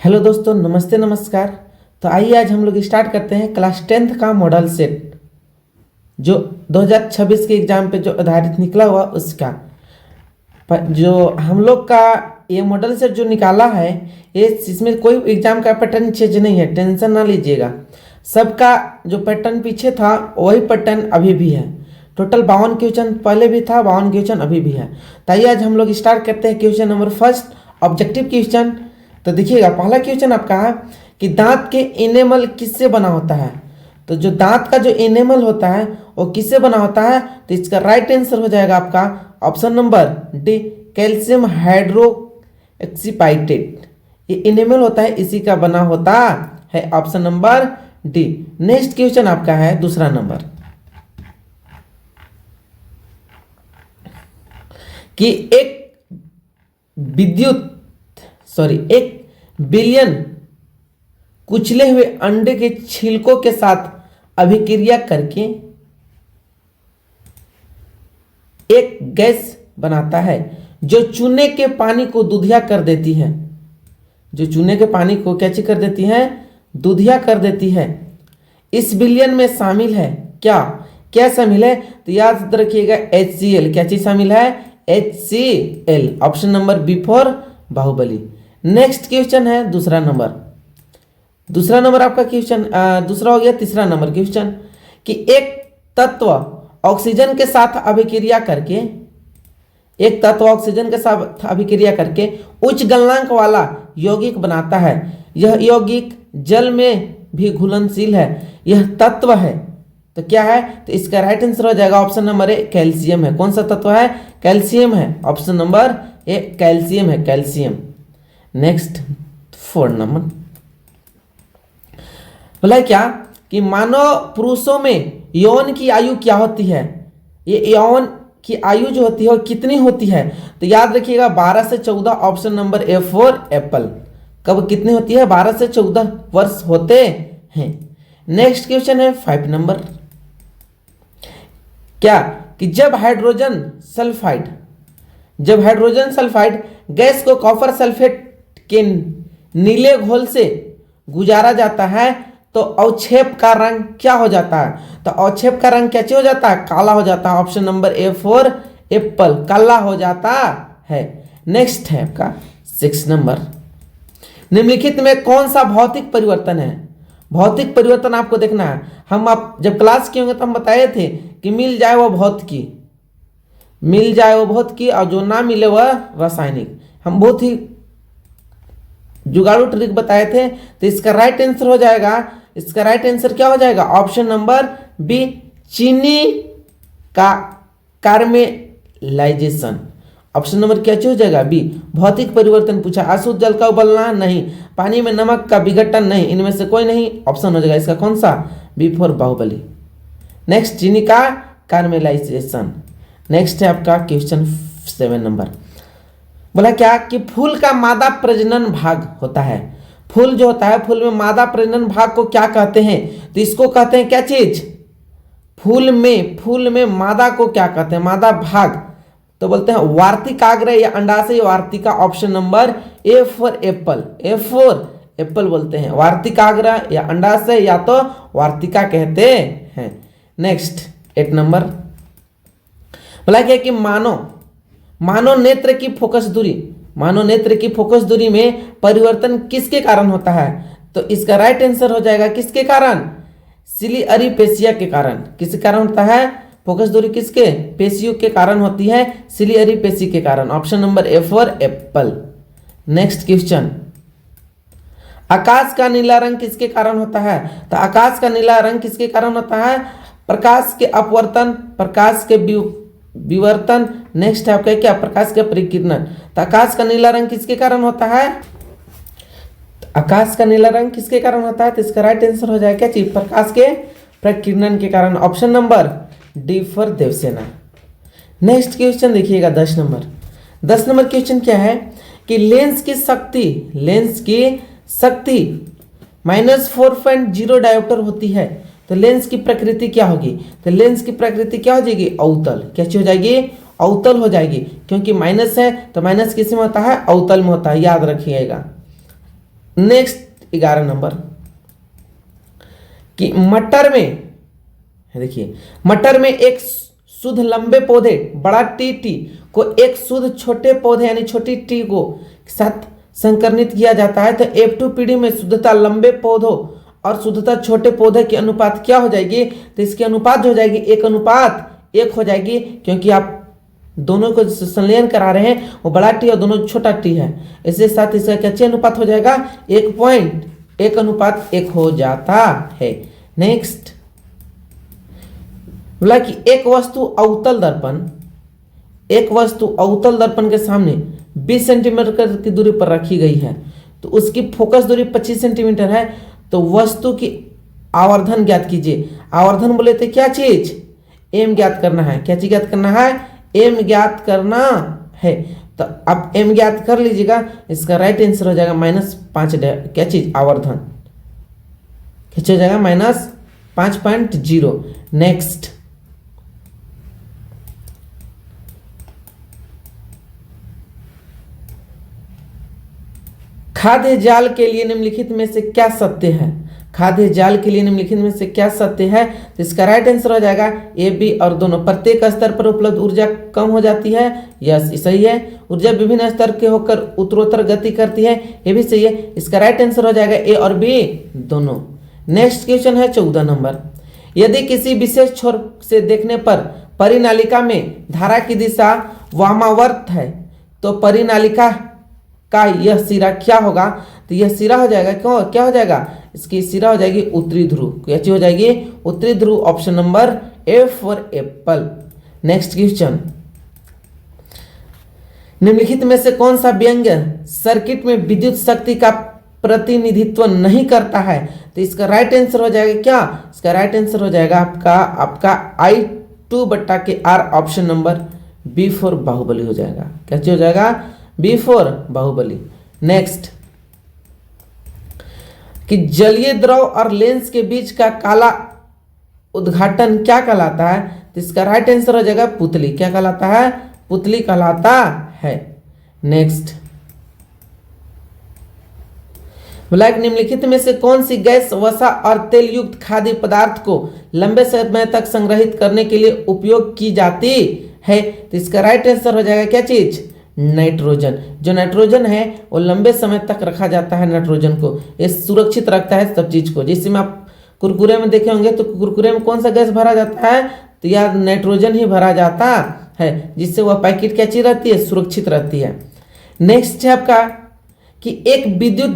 Hello दोस्तों, नमस्ते नमस्कार। तो आइए आज हम लोग स्टार्ट करते हैं क्लास 10th का मॉडल सेट जो 2026 के एग्ज़ाम पे जो आधारित निकला हुआ उसका जो हम लोग का ये मॉडल सेट जो निकाला है ये इसमें कोई एग्ज़ाम का पैटर्न चेंज नहीं है, टेंशन ना लीजिएगा। सबका जो पैटर्न पीछे था वही पैटर्न अभी भी है। टोटल 52 क्वेश्चन पहले भी था, 52 क्वेश्चन अभी भी है। तो आइए आज हम लोग स्टार्ट करते हैं question number first, objective question. तो देखिएगा पहला क्वेश्चन आपका है कि दांत के इनेमल किससे बना होता है। तो जो दांत का जो इनेमल होता है वो किससे बना होता है, तो इसका राइट आंसर हो जाएगा आपका option number D, calcium hydroxyapatite. ये इनेमल होता है, इसी का बना होता है, option number D. Next question आपका है दूसरा नंबर कि एक बिलियन कुचले हुए अंडे के छिलकों के साथ अभिक्रिया करके एक गैस बनाता है जो चूने के पानी को दूधिया कर देती है। जो चूने के पानी को क्या चीज कर देती है, दूधिया कर देती है। इस बिलियन में शामिल है क्या, क्या शामिल है, तो याद रखिएगा HCl। क्या चीज शामिल है, HCl। Option number B for Baahubali. Next question है दूसरा नंबर आपका क्वेश्चन दूसरा हो गया। तीसरा नंबर क्वेश्चन कि एक तत्व ऑक्सीजन के साथ अभिक्रिया करके उच्च गलनांक वाला यौगिक बनाता है। यह यौगिक जल में भी घुलनशील है, यह तत्व है। तो क्या है, तो इसका राइट आंसर हो जाएगा ऑप्शन नंबर ए, कैल्शियम है। कौन सा तत्व है, कैल्शियम है। ऑप्शन नंबर ए कैल्शियम है, कैल्शियम। नेक्स्ट 4 नंबर बोला क्या कि मानव पुरुषों में यौन की आयु क्या होती है। ये यौन की आयु जो होती है वो कितनी होती है, तो याद रखिएगा 12 से 14। Option number A for Apple. कब कितनी होती है, 12 से 14 वर्ष होते हैं। नेक्स्ट क्वेश्चन है 5 नंबर क्या कि जब हाइड्रोजन सल्फाइड गैस को कॉपर सल्फेट के नीले घोल से गुजारा जाता है तो अवक्षेप का रंग क्या हो जाता है, तो अवक्षेप का रंग कैसे हो जाता है, काला हो जाता है। Option number A for Apple, काला हो जाता है। नेक्स्ट है आपका 6 नंबर, निम्नलिखित में कौन सा भौतिक परिवर्तन है। भौतिक परिवर्तन आपको देखना है। हम आप जब क्लास किए होंगे तो हम बताए थे कि मिल जाए वो भौतिकी और जो ना मिले वह रासायनिक। हम बहुत ही जुगाड़ू ट्रिक बताए थे। तो इसका राइट आंसर हो जाएगा, इसका राइट आंसर क्या हो जाएगा, ऑप्शन नंबर बी, चीनी का कार्मेलाइजेशन। ऑप्शन नंबर क्या हो जाएगा, बी। भौतिक परिवर्तन पूछा, अशुद्ध जल का उबलना नहीं, पानी में नमक का विघटन नहीं, इनमें से कोई नहीं। ऑप्शन हो जाएगा इसका कौन सा, बी फॉर बाहुबली। नेक्स्ट चीनी का कार्मेलाइजेशन। नेक्स्ट है आपका क्वेश्चन 7 नंबर बोला क्या कि फूल का मादा प्रजनन भाग होता है। फूल जो होता है, फूल में मादा प्रजनन भाग को क्या कहते हैं, तो इसको कहते हैं क्या चीज, फूल में मादा को क्या कहते हैं, मादा भाग। तो बोलते हैं वार्तिकाग्र या अंडाशय Vartika. Option number A for Apple, A for Apple बोलते हैं। वार्तिकाग्र या अंडाशय या तो वार्तिका कहते हैं। नेक्स्ट 8 नंबर बोला क्या कि मानव नेत्र की फोकस दूरी में परिवर्तन किसके कारण होता है, तो इसका राइट आंसर हो जाएगा किसके कारण, सिलिअरी पेशिया के कारण। किसके कारण होता है फोकस दूरी, किसके, पेशियों के कारण होती है, सिलिअरी पेशी के कारण। Option number A for apple. Next question, आकाश का नीला रंग किसके कारण होता है, तो आकाश का नीला रंग किसके कारण होता है, प्रकाश के अपवर्तन, प्रकाश के विवर्तन। नेक्स्ट है आपका क्या, प्रकाश के परिकिरण। तो आकाश का नीला रंग किसके कारण होता है, आकाश का नीला रंग किसके कारण होता है, तो इसका राइट आंसर हो जाएगा क्या चीज, प्रकाश के प्रकीर्णन के कारण। Option number D for Devasena. Next question देखिएगा 10 नंबर क्वेश्चन क्या है कि लेंस की शक्ति -4.0 डायोप्टर होती है, तो लेंस की प्रकृति क्या होगी, तो लेंस की प्रकृति क्या हो जाएगी, अवतल। कैसी हो जाएगी, अवतल हो जाएगी, क्योंकि माइनस है तो माइनस किस में होता है, अवतल में होता है, याद रखिएगा। नेक्स्ट 11 नंबर कि मटर में, देखिए मटर में एक शुद्ध लंबे पौधे बड़ा टी को एक शुद्ध छोटे पौधे यानी छोटी टी को साथ संकरनित किया जाता है, तो F2 पीढ़ी में शुद्धता लंबे पौधों और शुद्धता छोटे पौधे की अनुपात क्या हो जाएगी? तो इसकी अनुपात जो हो जाएगी 1:1 हो जाएगी, क्योंकि आप दोनों को संलयन करा रहे हैं, वो बड़ा टी और दोनों छोटा टी है। इसके साथ इसका क्या अनुपात हो जाएगा? 1:1 हो जाता है। नेक्स्ट बोला कि एक वस्तु अवतल दर्पण के सामने 20 सेंटीमीटर की दूरी पर रखी गई है, तो उसकी फोकस दूरी 25 सेंटीमीटर है, तो वस्तु की आवर्धन ज्ञात कीजिए। आवर्धन बोले थे क्या चीज? एम ज्ञात करना है। क्या चीज ज्ञात करना है? एम ज्ञात करना है। तो आप एम ज्ञात कर लीजिएगा, इसका राइट आंसर हो जाएगा -5 क्या चीज? आवर्धन। क्या हो जाएगा? -5.0। नेक्स्ट खाद्य जाल के लिए निम्नलिखित में से क्या सत्य है? खाद्य जाल के लिए निम्नलिखित में से क्या सत्य है? तो इसका राइट आंसर हो जाएगा ए, बी और दोनों। प्रत्येक स्तर पर उपलब्ध ऊर्जा कम हो जाती है, यस सही है। ऊर्जा विभिन्न स्तर के होकर उत्तरोत्तर गति करती है, ये भी सही है। इसका राइट आंसर हो जाएगा ए और बी दोनों। नेक्स्ट क्वेश्चन है 14 नंबर। यदि किसी विशेष छोर से देखने पर परिनालिका में धारा की दिशा वामावर्त है, तो परिनालिका का यह सिरा क्या होगा? तो यह सिरा हो जाएगा क्या हो जाएगा? इसकी सिरा हो जाएगी उत्तरी ध्रुव। कैसी हो जाएगी? उत्तरी ध्रुव। Option number F for apple. Next question, निम्नलिखित में से कौन सा व्यंग्य सर्किट में विद्युत शक्ति का प्रतिनिधित्व नहीं करता है? तो इसका राइट आंसर हो जाएगा क्या? इसका राइट आंसर हो जाएगा आपका I2/R। Option number B for Baahubali हो जाएगा। कैसे हो जाएगा? B for Baahubali. नेक्स्ट कि जलीय द्रव और लेंस के बीच का काला उद्घाटन क्या कहलाता है? तो इसका राइट आंसर हो जाएगा पुतली। क्या कहलाता है? पुतली कहलाता है। नेक्स्ट बोला निम्नलिखित में से कौन सी गैस वसा और तेल युक्त खाद्य पदार्थ को लंबे समय तक संग्रहित करने के लिए उपयोग की जाती है? तो इसका राइट आंसर हो जाएगा क्या चीज? नाइट्रोजन। जो नाइट्रोजन है वो लंबे समय तक रखा जाता है। नाइट्रोजन को ये सुरक्षित रखता है सब चीज को। जिसमें आप कुरकुरे में देखे होंगे तो कुरकुरे में कौन सा गैस भरा जाता है? तो यार नाइट्रोजन ही भरा जाता है, जिससे वह पैकेट कैसी रहती है? सुरक्षित रहती है। नेक्स्ट है आपका कि एक विद्युत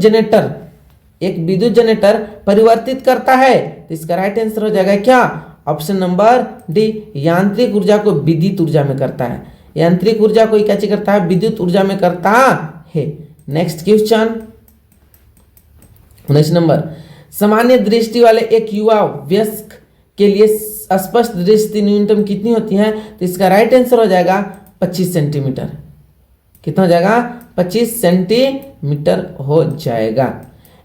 जनरेटर परिवर्तित करता है, तो इसका राइट आंसर हो जाएगा क्या? ऑप्शन नंबर डी, यांत्रिक ऊर्जा को विद्युत ऊर्जा में करता है। यांत्रिक ऊर्जा को क्या करता है? विद्युत ऊर्जा में करता है। नेक्स्ट क्वेश्चन 19 नंबर, सामान्य दृष्टि वाले एक युवा वयस्क के लिए स्पष्ट दृष्टि न्यूनतम कितनी होती है? तो इसका राइट आंसर हो जाएगा 25 सेंटीमीटर। कितना हो जाएगा? 25 सेंटीमीटर हो जाएगा।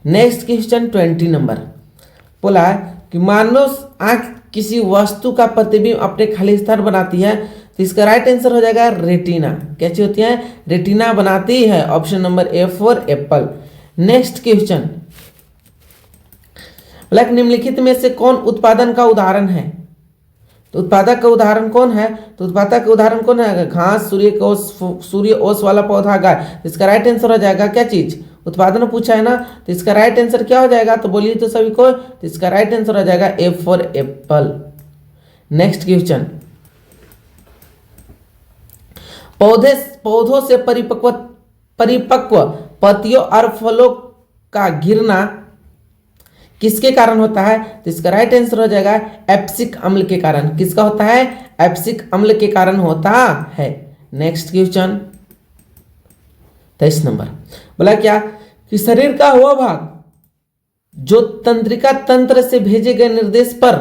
नेक्स्ट क्वेश्चन 20 नंबर बोला कि मानव आंख किसी वस्तु का प्रतिबिंब अपने खाली स्थान बनाती है, तो इसका राइट आंसर हो जाएगा रेटिना। कैसी होती है? रेटिना बनाती है। Option number A for apple. Next question, निम्नलिखित में से कौन उत्पादन का उदाहरण है? तो उत्पादक का उदाहरण कौन है? तो उत्पादक का उदाहरण कौन है? घास, सूर्य ओस वाला पौधा, गाय। इसका राइट आंसर हो जाएगा क्या चीज? उत्पादन पूछा है ना, तो इसका राइट आंसर क्या हो जाएगा? तो बोलिए तो सभी को। तो इसका राइट आंसर हो जाएगा ए फॉर एप्पल। नेक्स्ट क्वेश्चन, पौधों से परिपक्व पत्तियों और फलों का गिरना किसके कारण होता है? तो इसका राइट आंसर हो जाएगा एब्सिक अम्ल के कारण। किसका होता है? एब्सिक अम्ल के कारण होता है। नेक्स्ट क्वेश्चन 23 नंबर बोला क्या कि शरीर का वह भाग जो तंत्रिका तंत्र से भेजे गए निर्देश पर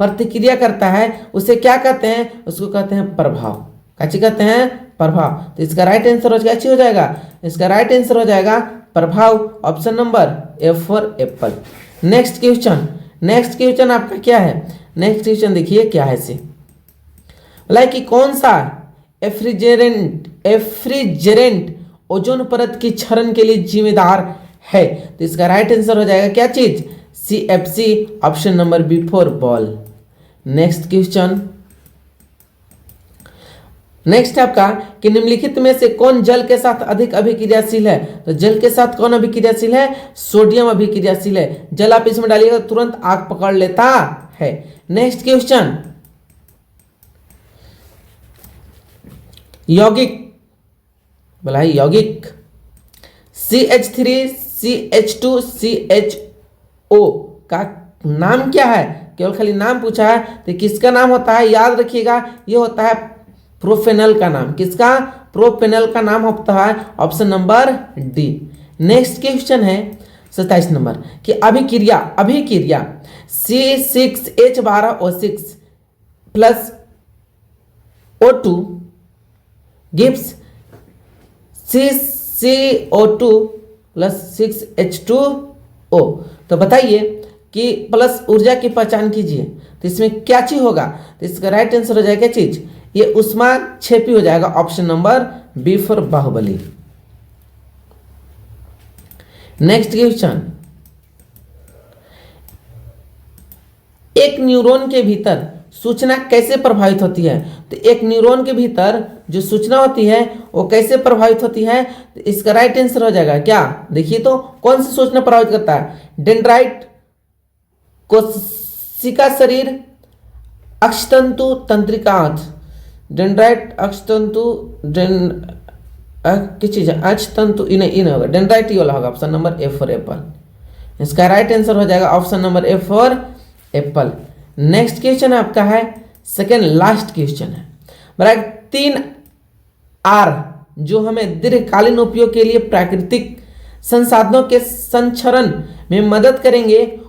प्रतिक्रिया करता है उसे क्या कहते हैं? उसको कहते हैं प्रभाव। क्या कहते हैं? प्रभाव। तो इसका राइट आंसर हो जाएगा? इसका राइट आंसर हो जाएगा प्रभाव। Option number A for apple. Next question आपका क्या है? नेक्स्ट क्वेश्चन देखिए क्या है से बोला कि कौन सा एफ्रिजरेंट ओजोन परत की क्षरण के लिए जिम्मेदार है। तो इसका राइट आंसर हो जाएगा क्या चीज? CFC, option number B for ball. Next question, next आपका कि निम्नलिखित में से कौन जल के साथ अधिक अभिक्रियाशील है? तो जल के साथ कौन अभिक्रियाशील है? सोडियम अभिक्रियाशील है। जल आप इसमें डालिएगा तो तुरंत आग पकड़ लेता है। नेक्स्ट क्वेश्चन, यौगिक, बोला है यौगिक CH3CH2CHO का नाम क्या है? केवल खाली नाम पूछा है, तो किसका नाम होता है? याद रखिएगा, ये होता है प्रोपेनल का नाम। किसका? प्रोपेनल का नाम होता है option number D. Next question है 27 नंबर कि अभिक्रिया C6H12O6 plus O2 gives CCO2 plus 6H2O। तो बताइए कि प्लस ऊर्जा की पहचान कीजिए, तो इसमें क्या चीज होगा? तो इसका राइट आंसर हो जाएगा क्या चीज? ये ऊष्माक्षेपी हो जाएगा, option number B for Baahubali. Next question, एक न्यूरॉन के भीतर सूचना कैसे प्रभावित होती है? तो एक न्यूरॉन के भीतर जो सूचना होती है वो कैसे प्रभावित होती है? तो इसका राइट आंसर हो जाएगा क्या? देखिए तो कौन सी सूचना प्रभावित करता है? डेंड्राइट, कोशिका शरीर, अक्षतंतु, तंत्रिकांत। डेंड्राइट, अक्षतंतु, किस चीज है? अक्षतंतु, इन होगा डेंड्राइट, ही वाला होगा option number A for Apple. इसका राइट आंसर हो जाएगा option number A for apple. Next question आपका है सेकेंड लास्ट क्वेश्चन है, बराबर 3R जो हमें दीर्घकालीन उपयोग के लिए प्राकृतिक संसाधनों के संचरण में मदद करेंगे,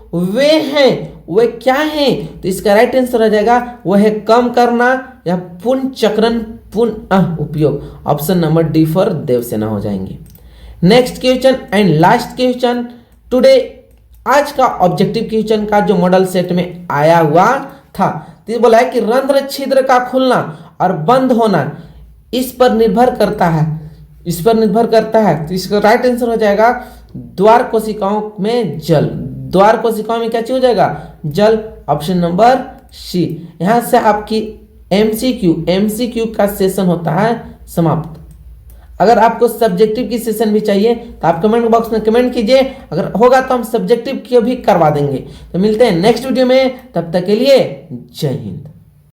वे क्या हैं? तो इसका राइट आंसर हो जाएगा वह है कम करना या पुनर्चक्रण, पुनः उपयोग। Option number D for Devasena हो जाएंगे। Next question and last question today, आज का ऑब्जेक्टिव क्वेश्चन का जो मॉडल सेट में आया हुआ था, तो ये बोला है कि रंध्र छिद्र का खुलना और बंद होना इस पर निर्भर करता है, तो इसका राइट आंसर हो जाएगा द्वार कोशिकाओं में जल। द्वार कोशिकाओं में क्या चीज हो जाएगा? जल, ऑप्शन नंबर सी। यहां से आपकी MCQ का सेशन होता है समाप्त। अगर आपको सब्जेक्टिव की सेशन भी चाहिए तो आप कमेंट बॉक्स में कमेंट कीजिए, अगर होगा तो हम सब्जेक्टिव की भी करवा देंगे। तो मिलते हैं नेक्स्ट वीडियो में, तब तक के लिए जय हिंद।